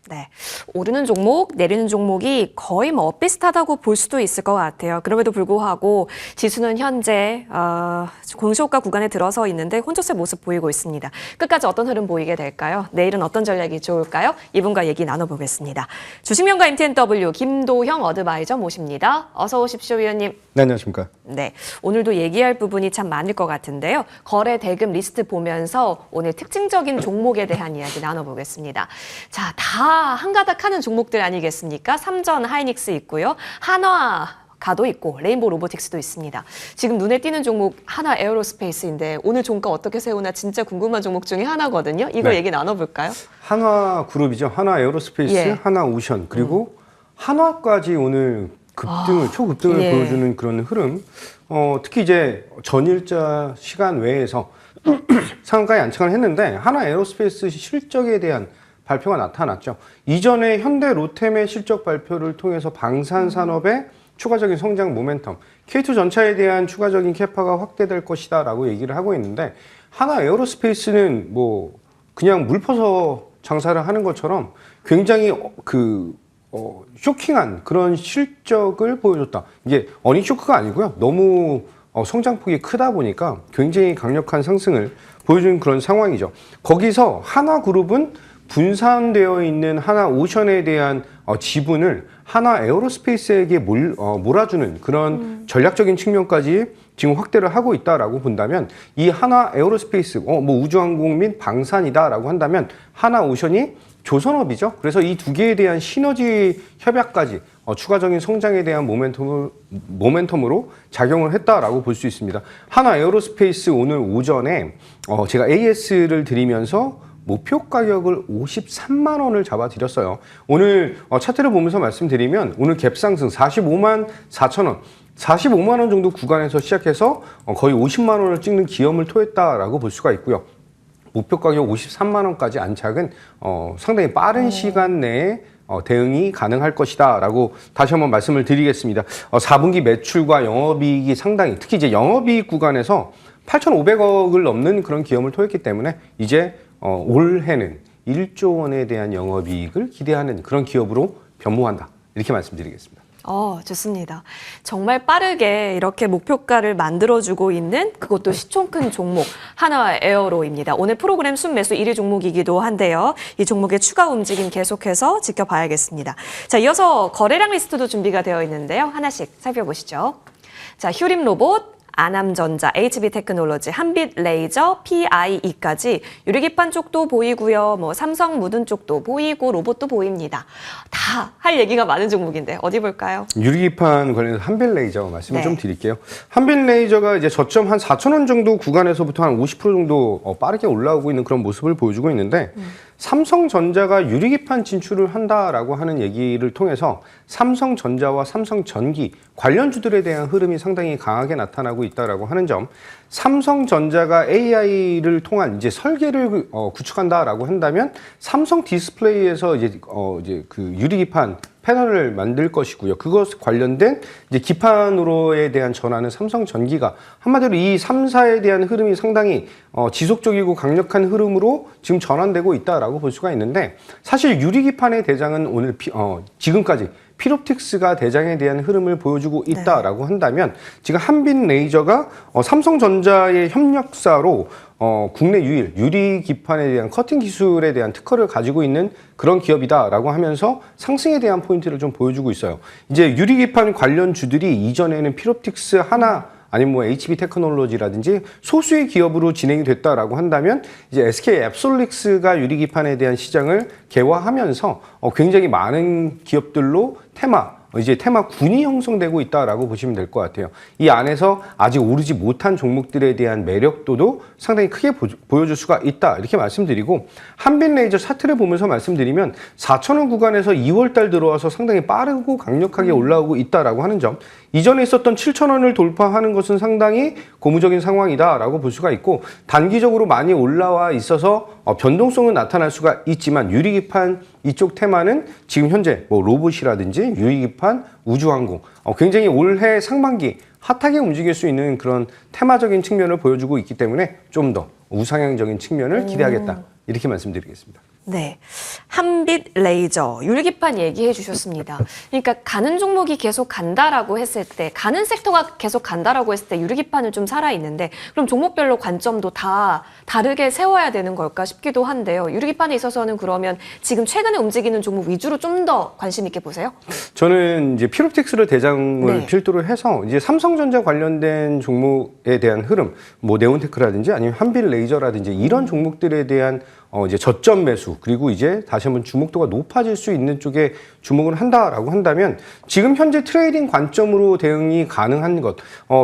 네, 오르는 종목, 내리는 종목이 거의 뭐 비슷하다고 볼 수도 있을 것 같아요. 그럼에도 불구하고 지수는 현재 공시호가 구간에 들어서 있는데 혼조세 모습 보이고 있습니다. 끝까지 어떤 흐름 보이게 될까요? 내일은 어떤 전략이 좋을까요? 이분과 얘기 나눠보겠습니다. 주식명가 MTNW 김도형 어드바이저 모십니다. 어서 오십시오, 위원님. 네, 안녕하십니까. 네, 오늘도 얘기할 부분이 참 많을 것 같은데요. 거래 대금 리스트 보면서 오늘 특징적인 종목에 대한 이야기 나눠보겠습니다. 자, 다 한가닥 하는 종목들 아니겠습니까? 삼전 하이닉스 있고요. 한화가도 있고 레인보우 로보틱스도 있습니다. 지금 눈에 띄는 종목 하나 에어로스페이스인데 오늘 종가 어떻게 세우나 진짜 궁금한 종목 중에 하나거든요. 이거 네. 얘기 나눠볼까요? 한화그룹이죠. 한화에어로스페이스, 예. 한화오션, 그리고 한화까지 오늘 초급등을 예. 보여주는 그런 흐름. 특히 이제 전일자 시간 외에서 상한가에 안착을 했는데 한화에어로스페이스 실적에 대한 발표가 나타났죠. 이전에 현대 로템의 실적 발표를 통해서 방산산업의 추가적인 성장 모멘텀, K2 전차에 대한 추가적인 캐파가 확대될 것이다 라고 얘기를 하고 있는데, 하나 에어로스페이스는 뭐 그냥 물 퍼서 장사를 하는 것처럼 굉장히 쇼킹한 그런 실적을 보여줬다. 이게 어닝 쇼크가 아니고요. 너무 성장폭이 크다 보니까 굉장히 강력한 상승을 보여주는 그런 상황이죠. 거기서 하나그룹은 분산되어 있는 하나오션에 대한 지분을 하나에어로스페이스에게 몰아주는 그런 전략적인 측면까지 지금 확대를 하고 있다라고 본다면, 이 하나에어로스페이스, 뭐 우주항공 및 방산이다라고 한다면 하나오션이 조선업이죠. 그래서 이 두 개에 대한 시너지 협약까지 추가적인 성장에 대한 모멘텀으로 작용을 했다라고 볼 수 있습니다. 하나에어로스페이스 오늘 오전에 제가 AS를 드리면서 목표 가격을 53만 원을 잡아드렸어요. 오늘 차트를 보면서 말씀드리면 오늘 갭 상승 45만 4천 원, 45만 원 정도 구간에서 시작해서 거의 50만 원을 찍는 기염을 토했다라고 볼 수가 있고요. 목표 가격 53만 원까지 안착은 상당히 빠른 시간 내에 대응이 가능할 것이다 라고 다시 한번 말씀을 드리겠습니다. 4분기 매출과 영업이익이 상당히, 특히 이제 영업이익 구간에서 8,500억을 넘는 그런 기염을 토했기 때문에 이제 올해는 1조 원에 대한 영업이익을 기대하는 그런 기업으로 변모한다, 이렇게 말씀드리겠습니다. 좋습니다. 정말 빠르게 이렇게 목표가를 만들어주고 있는, 그것도 시총 큰 종목 한화에어로입니다. 오늘 프로그램 순매수 1위 종목이기도 한데요. 이 종목의 추가 움직임 계속해서 지켜봐야겠습니다. 자, 이어서 거래량 리스트도 준비가 되어 있는데요. 하나씩 살펴보시죠. 자, 휴림로봇, 아남전자, HB테크놀로지, 한빛레이저, PIE까지 유리기판 쪽도 보이고요. 뭐 삼성 무든 쪽도 보이고 로봇도 보입니다. 다 할 얘기가 많은 종목인데 어디 볼까요? 유리기판 관련해서 한빛레이저 말씀을 네. 좀 드릴게요. 한빛레이저가 이제 저점 한 4,000원 정도 구간에서부터 한 50% 정도 빠르게 올라오고 있는 그런 모습을 보여주고 있는데, 삼성전자가 유리기판 진출을 한다라고 하는 얘기를 통해서 삼성전자와 삼성전기 관련주들에 대한 흐름이 상당히 강하게 나타나고 있다라고 하는 점, 삼성전자가 AI를 통한 이제 설계를 구축한다라고 한다면 삼성 디스플레이에서 이제 그 유리기판 패널을 만들 것이고요. 그것 관련된 이제 기판으로에 대한 전환은 삼성전기가, 한마디로 이 3사에 대한 흐름이 상당히 지속적이고 강력한 흐름으로 지금 전환되고 있다라고 볼 수가 있는데, 사실 유리기판의 대장은 오늘 지금까지 필옵틱스가 대장에 대한 흐름을 보여주고 있다라고 한다면, 지금 한빛레이저가 삼성전자의 협력사로 국내 유일 유리기판에 대한 커팅 기술에 대한 특허를 가지고 있는 그런 기업이다라고 하면서 상승에 대한 포인트를 좀 보여주고 있어요. 이제 유리기판 관련 주들이 이전에는 필옵틱스 하나, 아니면 뭐 HB테크놀로지라든지 소수의 기업으로 진행이 됐다라고 한다면, 이제 SK앱솔릭스가 유리기판에 대한 시장을 개화하면서 굉장히 많은 기업들로 이제 테마군이 형성되고 있다라고 보시면 될 것 같아요. 이 안에서 아직 오르지 못한 종목들에 대한 매력도도 상당히 크게 보여줄 수가 있다, 이렇게 말씀드리고, 한빛레이저 차트를 보면서 말씀드리면 4,000원 구간에서 2월달 들어와서 상당히 빠르고 강력하게 올라오고 있다라고 하는 점, 이전에 있었던 7,000원을 돌파하는 것은 상당히 고무적인 상황이다라고 볼 수가 있고, 단기적으로 많이 올라와 있어서 변동성은 나타날 수가 있지만, 유리기판 이쪽 테마는 지금 현재 뭐 로봇이라든지 유리기판, 우주항공 굉장히 올해 상반기 핫하게 움직일 수 있는 그런 테마적인 측면을 보여주고 있기 때문에 좀 더 우상향적인 측면을 기대하겠다, 이렇게 말씀드리겠습니다. 네, 한빛 한빛 레이저, 율기판 얘기해 주셨습니다. 그러니까 가는 종목이 계속 간다라고 했을 때, 가는 섹터가 계속 간다라고 했을 때 율기판은 좀 살아있는데 그럼 종목별로 관점도 다 다르게 세워야 되는 걸까 싶기도 한데요. 율기판에 있어서는 그러면 지금 최근에 움직이는 종목 위주로 좀 더 관심 있게 보세요? 저는 이제 필옵틱스를 대장을 네. 필두로 해서 이제 삼성전자 관련된 종목에 대한 흐름, 뭐 네온테크라든지 아니면 한빛 레이저라든지 이런 종목들에 대한 이제 저점 매수, 그리고 이제 다시 한번 주목도가 높아질 수 있는 쪽에 주목을 한다라고 한다면 지금 현재 트레이딩 관점으로 대응이 가능한 것,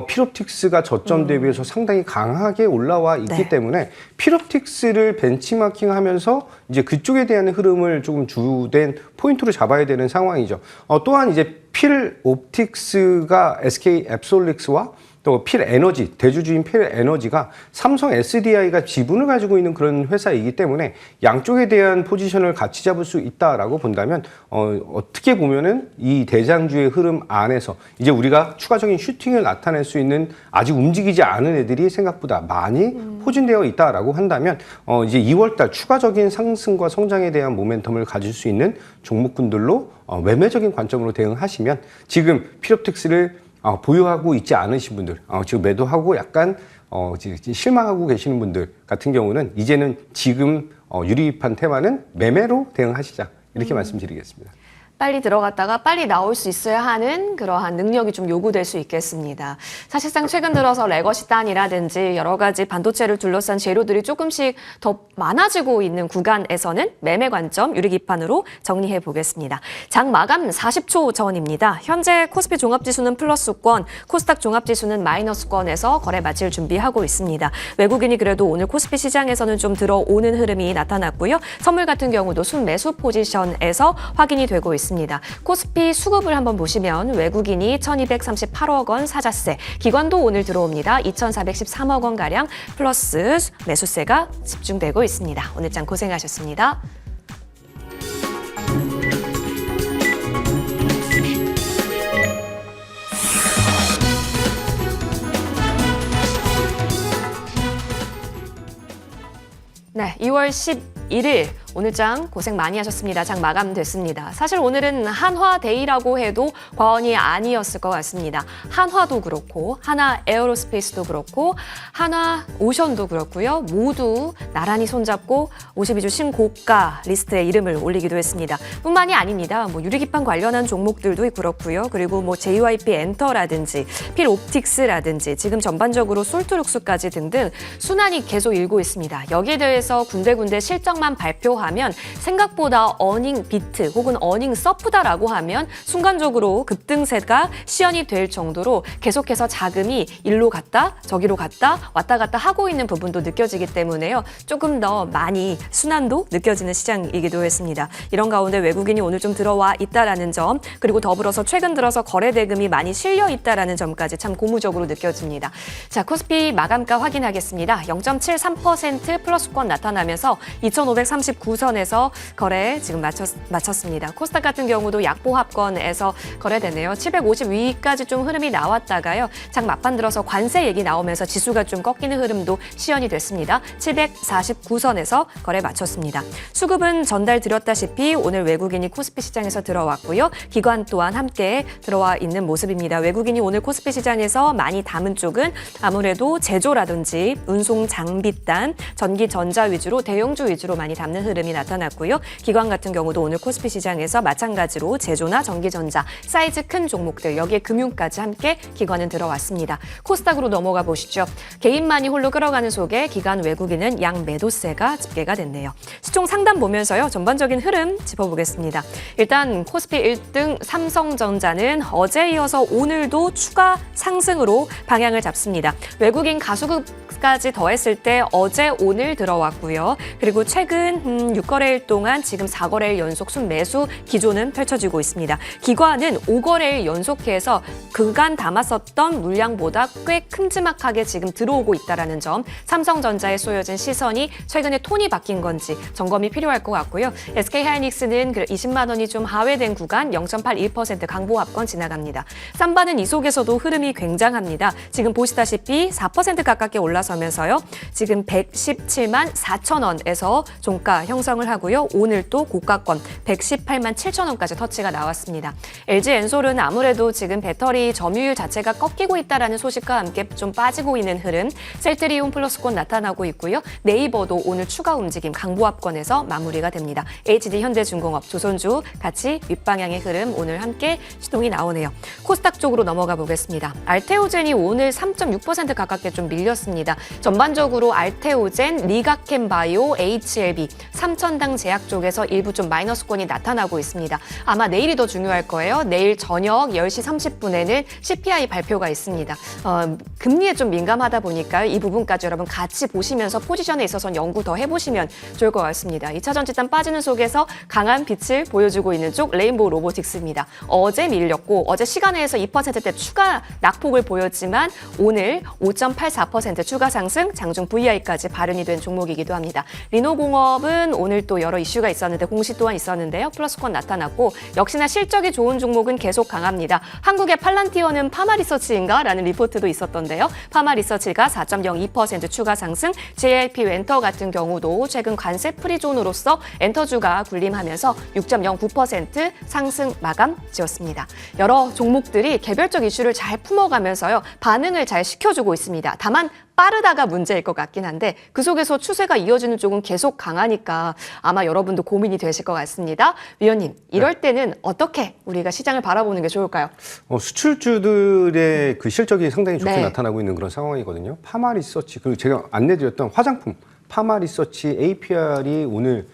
필옵틱스가 저점 대비해서 상당히 강하게 올라와 있기 네. 때문에 필옵틱스를 벤치마킹하면서 이제 그쪽에 대한 흐름을 조금 주된 포인트로 잡아야 되는 상황이죠. 또한 이제 필옵틱스가 SK 앱솔릭스와 또 필에너지, 대주주인 필에너지가 삼성 SDI가 지분을 가지고 있는 그런 회사이기 때문에 양쪽에 대한 포지션을 같이 잡을 수 있다라고 본다면 어떻게 보면은 이 대장주의 흐름 안에서 이제 우리가 추가적인 슈팅을 나타낼 수 있는 아직 움직이지 않은 애들이 생각보다 많이 포진되어 있다라고 한다면 이제 2월달 추가적인 상승과 성장에 대한 모멘텀을 가질 수 있는 종목군들로 매매적인 관점으로 대응하시면 지금 필옵틱스를 보유하고 있지 않으신 분들, 지금 매도하고 약간 실망하고 계시는 분들 같은 경우는 이제는 지금 유리판 테마는 매매로 대응하시자 이렇게 말씀드리겠습니다. 빨리 들어갔다가 빨리 나올 수 있어야 하는 그러한 능력이 좀 요구될 수 있겠습니다. 사실상 최근 들어서 레거시 단이라든지 여러 가지 반도체를 둘러싼 재료들이 조금씩 더 많아지고 있는 구간에서는 매매 관점 유리기판으로 정리해 보겠습니다. 장 마감 40초 전입니다. 현재 코스피 종합지수는 플러스권, 코스닥 종합지수는 마이너스권에서 거래 마칠 준비하고 있습니다. 외국인이 그래도 오늘 코스피 시장에서는 좀 들어오는 흐름이 나타났고요. 선물 같은 경우도 순매수 포지션에서 확인이 되고 있습니다. 코스피 수급을 한번 보시면 외국인이 1238억 원 사자세, 기관도 오늘 들어옵니다. 2413억 원가량 플러스 매수세가 집중되고 있습니다. 오늘 장 고생하셨습니다. 네, 2월 11일 오늘 장 고생 많이 하셨습니다. 장 마감됐습니다. 사실 오늘은 한화데이라고 해도 과언이 아니었을 것 같습니다. 한화도 그렇고 하나 에어로스페이스도 그렇고 하나 오션도 그렇고요. 모두 나란히 손잡고 52주 신고가 리스트에 이름을 올리기도 했습니다. 뿐만이 아닙니다. 뭐 유리기판 관련한 종목들도 그렇고요. 그리고 뭐 JYP 엔터라든지 필옵틱스라든지 지금 전반적으로 솔트룩스까지 등등 순환이 계속 일고 있습니다. 여기에 대해서 군데군데 실적만 발표하면 생각보다 어닝 비트 혹은 어닝 서프다라고 하면 순간적으로 급등세가 시연이 될 정도로 계속해서 자금이 일로 갔다 저기로 갔다 왔다 갔다 하고 있는 부분도 느껴지기 때문에요. 조금 더 많이 순환도 느껴지는 시장이기도 했습니다. 이런 가운데 외국인이 오늘 좀 들어와 있다라는 점, 그리고 더불어서 최근 들어서 거래 대금이 많이 실려 있다라는 점까지 참 고무적으로 느껴집니다. 자, 코스피 마감가 확인하겠습니다. 0.73% 플러스권 나타나면서 2539선에서 거래 지금 마쳤습니다. 코스닥 같은 경우도 약보합권에서 거래되네요. 750 위까지 좀 흐름이 나왔다가요. 장 막판 들어서 관세 얘기 나오면서 지수가 좀 꺾이는 흐름도 시연이 됐습니다. 749선에서 거래 마쳤습니다. 수급은 전달드렸다시피 오늘 외국인이 코스피 시장에서 들어왔고요. 기관 또한 함께 들어와 있는 모습입니다. 외국인이 오늘 코스피 시장에서 많이 담은 쪽은 아무래도 제조라든지 운송 장비단, 전기 전자 위주로 대형주 위주로 많이 담는 흐름이 나타났고요. 기관 같은 경우도 오늘 코스피 시장에서 마찬가지로 제조나 전기전자, 사이즈 큰 종목들, 여기에 금융까지 함께 기관은 들어왔습니다. 코스닥으로 넘어가 보시죠. 개인만이 홀로 끌어가는 속에 기관 외국인은 양 매도세가 집계가 됐네요. 시총 상단 보면서요. 전반적인 흐름 짚어보겠습니다. 일단 코스피 1등 삼성전자는 어제 이어서 오늘도 추가 상승으로 방향을 잡습니다. 외국인 가수급까지 더했을 때 어제 오늘 들어왔고요. 그리고 최근 6거래일 동안 지금 4거래일 연속 순매수 기조는 펼쳐지고 있습니다. 기관은 5거래일 연속해서 그간 담았었던 물량보다 꽤 큼지막하게 지금 들어오고 있다는 점, 삼성전자에 쏘여진 시선이 최근에 톤이 바뀐 건지 점검이 필요할 것 같고요. SK하이닉스는 20만 원이 좀 하회된 구간 0.81% 강보합권 지나갑니다. 삼바는 이 속에서도 흐름이 굉장합니다. 지금 보시다시피 4% 가깝게 올라서면서요. 지금 117만 4천 원에서 종가 형성을 하고요. 오늘 또 고가권 118만 7천 원까지 터치가 나왔습니다. LG 엔솔은 아무래도 지금 배터리 점유율 자체가 꺾이고 있다라는 소식과 함께 좀 빠지고 있는 흐름, 셀트리온 플러스권 나타나고 있고요. 네이버도 오늘 추가 움직임 강보합권에서 마무리가 됩니다. HD 현대중공업, 조선주 같이 윗방향의 흐름 오늘 함께 시동이 나오네요. 코스닥 쪽으로 넘어가 보겠습니다. 알테오젠이 오늘 3.6% 가깝게 좀 밀렸습니다. 전반적으로 알테오젠, 리가켄바이오, HLB, 삼천당 제약 쪽에서 일부 좀 마이너스권이 나타나고 있습니다. 아마 내일이 더 중요할 거예요. 내일 저녁 10시 30분에는 CPI 발표가 있습니다. 금리에 좀 민감하다 보니까 이 부분까지 여러분 같이 보시면서 포지션에 있어서 연구 더 해보시면 좋을 것 같습니다. 2차 전지단 빠지는 속에서 강한 빛을 보여주고 있는 쪽 레인보우 로보틱스입니다. 어제 밀렸고 어제 시간에서 2%대 추가 낙폭을 보였지만 오늘 5.84% 추가 상승, 장중 VI까지 발현이 된 종목이기도 합니다. 리노공업은 오늘 또 여러 이슈가 있었는데 공시 또한 있었는데요. 플러스권 나타났고 역시나 실적이 좋은 종목은 계속 강합니다. 한국의 팔란티어는 파마리서치인가? 라는 리포트도 있었던데요. 파마리서치가 4.02% 추가 상승, JLP 웬터 같은 경우도 최근 관세 프리존으로서 엔터주가 군림하면서 6.09% 상승 마감 지었습니다. 여러 종목들이 개별적 이슈를 잘 품어가면서요. 반응을 잘 시켜주고 있습니다. 다만 빠르다가 문제일 것 같긴 한데 그 속에서 추세가 이어지는 쪽은 계속 강하니까 아마 여러분도 고민이 되실 것 같습니다. 위원님, 이럴 때는 어떻게 우리가 시장을 바라보는 게 좋을까요? 수출주들의 그 실적이 상당히 좋게 네. 나타나고 있는 그런 상황이거든요. 파마리서치, 그리고 제가 안내드렸던 화장품 파마리서치 APR이 오늘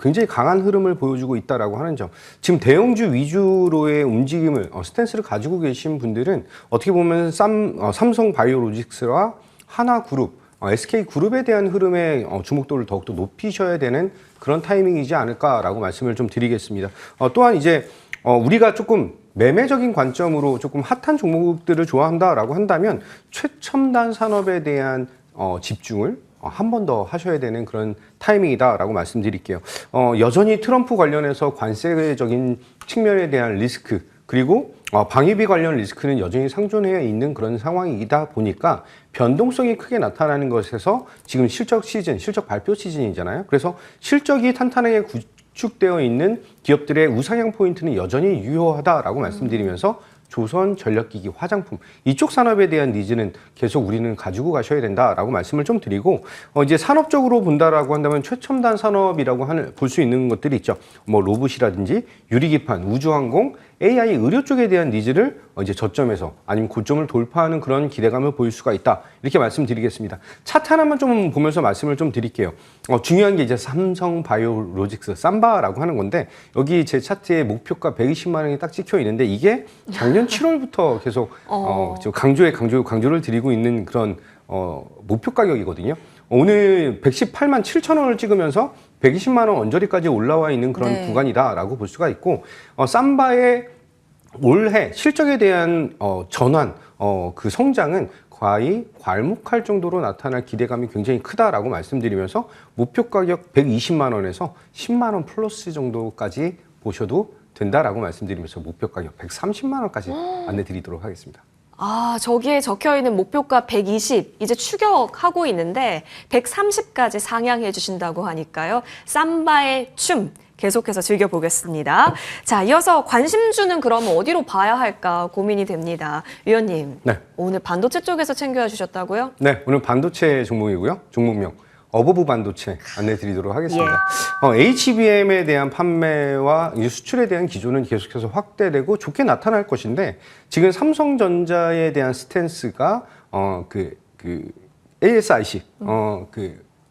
굉장히 강한 흐름을 보여주고 있다라고 하는 점. 지금 대형주 위주로의 움직임을 스탠스를 가지고 계신 분들은 어떻게 보면 삼성바이오로직스와 하나그룹, SK그룹에 대한 흐름의 주목도를 더욱더 높이셔야 되는 그런 타이밍이지 않을까라고 말씀을 좀 드리겠습니다. 또한 이제 우리가 조금 매매적인 관점으로 조금 핫한 종목들을 좋아한다라고 한다면 최첨단 산업에 대한 집중을 한 번 더 하셔야 되는 그런 타이밍이다라고 말씀드릴게요. 여전히 트럼프 관련해서 관세적인 측면에 대한 리스크, 그리고 방위비 관련 리스크는 여전히 상존해 있는 그런 상황이다 보니까 변동성이 크게 나타나는 것에서 지금 실적 시즌, 실적 발표 시즌이잖아요. 그래서 실적이 탄탄하게 구축되어 있는 기업들의 우상향 포인트는 여전히 유효하다라고 말씀드리면서 조선전력기기, 화장품 이쪽 산업에 대한 니즈는 계속 우리는 가지고 가셔야 된다라고 말씀을 좀 드리고 이제 산업적으로 본다라고 한다면 최첨단 산업이라고 볼 수 있는 것들이 있죠. 뭐 로봇이라든지 유리기판, 우주항공, AI 의료 쪽에 대한 니즈를 이제 저점에서 아니면 고점을 돌파하는 그런 기대감을 보일 수가 있다. 이렇게 말씀드리겠습니다. 차트 하나만 좀 보면서 말씀을 좀 드릴게요. 중요한 게 이제 삼성바이오로직스, 삼바라고 하는 건데 여기 제 차트에 목표가 120만 원이 딱 찍혀 있는데 이게 작년 7월부터 계속 강조를 드리고 있는 그런 목표 가격이거든요. 오늘 118만 7천 원을 찍으면서 120만 원 언저리까지 올라와 있는 그런 네. 구간이다라고 볼 수가 있고 삼바의 올해 실적에 대한 전환, 그 성장은 거의 괄목할 정도로 나타날 기대감이 굉장히 크다라고 말씀드리면서 목표 가격 120만 원에서 10만 원 플러스 정도까지 보셔도 된다라고 말씀드리면서 목표 가격 130만 원까지 안내드리도록 하겠습니다. 저기에 적혀있는 목표가 120, 이제 추격하고 있는데 130까지 상향해 주신다고 하니까요. 삼바의 춤 계속해서 즐겨보겠습니다. 자, 이어서 관심주는 그러면 어디로 봐야 할까 고민이 됩니다. 위원님, 네. 오늘 반도체 쪽에서 챙겨와 주셨다고요? 네, 오늘 반도체 종목이고요. 종목명 어버브 반도체 안내드리도록 하겠습니다. HBM에 대한 판매와 수출에 대한 기조는 계속해서 확대되고 좋게 나타날 것인데 지금 삼성전자에 대한 스탠스가 ASIC,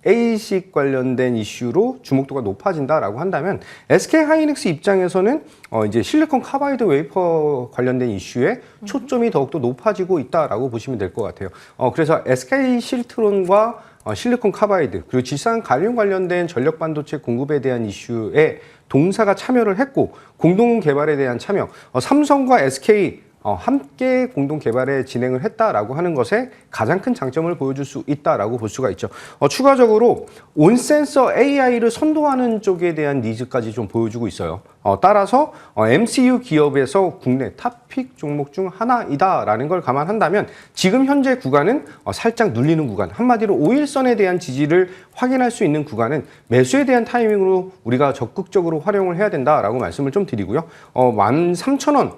ASIC 관련된 이슈로 주목도가 높아진다라고 한다면 SK 하이닉스 입장에서는 이제 실리콘 카바이드 웨이퍼 관련된 이슈에 초점이 더욱더 높아지고 있다라고 보시면 될 것 같아요. 그래서 SK 실트론과 실리콘 카바이드 그리고 지산 갈륨 관련된 전력 반도체 공급에 대한 이슈에 동사가 참여를 했고 공동 개발에 대한 참여, 삼성과 SK 함께 공동 개발에 진행을 했다라고 하는 것에 가장 큰 장점을 보여줄 수 있다라고 볼 수가 있죠. 추가적으로 온센서 AI를 선도하는 쪽에 대한 니즈까지 좀 보여주고 있어요. 따라서 MCU 기업에서 국내 탑픽 종목 중 하나이다라는 걸 감안한다면 지금 현재 구간은 살짝 눌리는 구간, 한마디로 5일선에 대한 지지를 확인할 수 있는 구간은 매수에 대한 타이밍으로 우리가 적극적으로 활용을 해야 된다라고 말씀을 좀 드리고요. 13,000원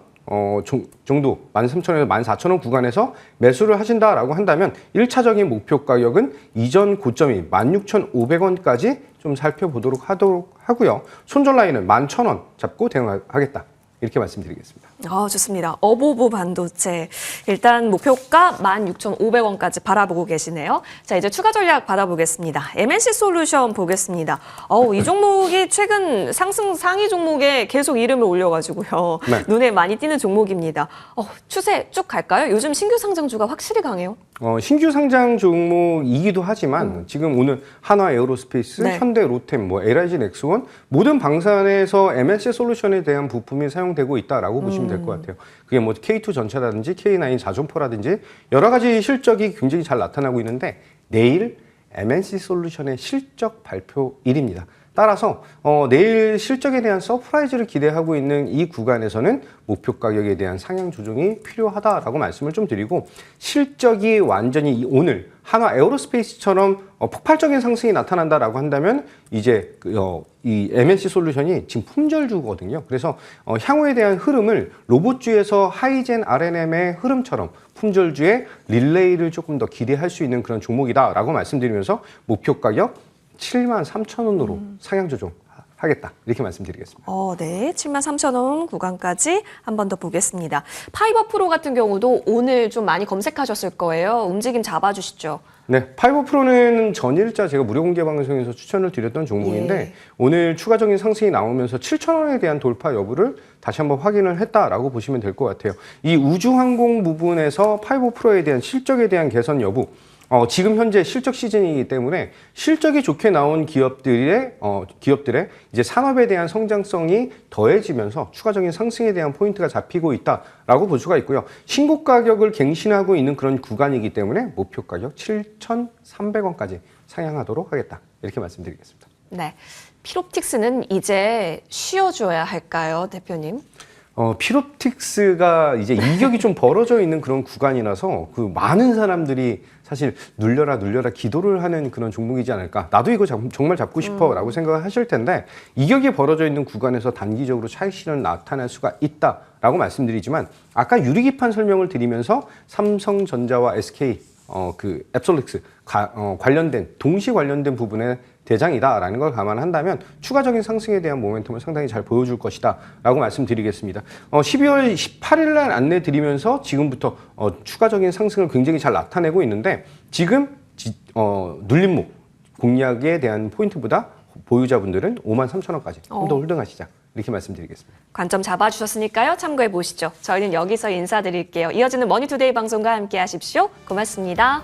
정도 13,000원에서 14,000원 구간에서 매수를 하신다라고 한다면 1차적인 목표 가격은 이전 고점이 16,500원까지 좀 살펴보도록 하고요. 손절 라인은 11,000원 잡고 대응하겠다. 이렇게 말씀드리겠습니다. 좋습니다. 어보브 반도체. 일단 목표가 16,500원까지 바라보고 계시네요. 자, 이제 추가 전략 받아보겠습니다. MNC 솔루션 보겠습니다. 이 종목이 최근 상승 상위 종목에 계속 이름을 올려가지고요. 네. 눈에 많이 띄는 종목입니다. 추세 쭉 갈까요? 요즘 신규 상장주가 확실히 강해요. 신규 상장 종목이기도 하지만 지금 오늘 한화 에어로스페이스, 네. 현대 로템, LIG 넥스원 모든 방산에서 MNC 솔루션에 대한 부품이 사용되고 있다라고 보시면 될 것 같아요. 그게 뭐 K2 전차라든지 K9 자존포라든지 여러 가지 실적이 굉장히 잘 나타나고 있는데 내일 MNC 솔루션의 실적 발표일입니다. 따라서 내일 실적에 대한 서프라이즈를 기대하고 있는 이 구간에서는 목표 가격에 대한 상향 조정이 필요하다라고 말씀을 좀 드리고 실적이 완전히 오늘 한화 에어로스페이스처럼 폭발적인 상승이 나타난다라고 한다면 이제 이 MNC 솔루션이 지금 품절주거든요. 그래서 향후에 대한 흐름을 로봇주에서 하이젠 RNM의 흐름처럼 품절주의 릴레이를 조금 더 기대할 수 있는 그런 종목이다라고 말씀드리면서 목표 가격 73,000원으로 상향 조정하겠다. 이렇게 말씀드리겠습니다. 네. 73,000원 구간까지 한 번 더 보겠습니다. 파이버 프로 같은 경우도 오늘 좀 많이 검색하셨을 거예요. 움직임 잡아주시죠. 네, 파이버 프로는 전일자 제가 무료 공개 방송에서 추천을 드렸던 종목인데 예. 오늘 추가적인 상승이 나오면서 7,000원에 대한 돌파 여부를 다시 한번 확인을 했다라고 보시면 될 것 같아요. 이 우주항공 부분에서 파이버 프로에 대한 실적에 대한 개선 여부 지금 현재 실적 시즌이기 때문에 실적이 좋게 나온 기업들의 이제 산업에 대한 성장성이 더해지면서 추가적인 상승에 대한 포인트가 잡히고 있다라고 볼 수가 있고요. 신고 가격을 갱신하고 있는 그런 구간이기 때문에 목표 가격 7,300원까지 상향하도록 하겠다. 이렇게 말씀드리겠습니다. 네. 피롭틱스는 이제 쉬어줘야 할까요, 대표님? 피롭틱스가 이제 이격이 좀 벌어져 있는 그런 구간이라서 그 많은 사람들이 사실 눌려라 기도를 하는 그런 종목이지 않을까. 나도 이거 정말 잡고 싶어 라고 생각을 하실 텐데 이격이 벌어져 있는 구간에서 단기적으로 차익 실현이 나타날 수가 있다라고 말씀드리지만 아까 유리기판 설명을 드리면서 삼성전자와 SK 그 앱솔릭스 관련된 동시 관련된 부분에 대장이다라는 걸 감안한다면 추가적인 상승에 대한 모멘텀을 상당히 잘 보여줄 것이다 라고 말씀드리겠습니다. 12월 18일 날 안내 드리면서 지금부터 추가적인 상승을 굉장히 잘 나타내고 있는데 지금 눌림목 공략에 대한 포인트보다 보유자분들은 53,000원까지 좀 더 홀딩하시자 이렇게 말씀드리겠습니다. 관점 잡아주셨으니까요. 참고해 보시죠. 저희는 여기서 인사드릴게요. 이어지는 머니투데이 방송과 함께 하십시오. 고맙습니다.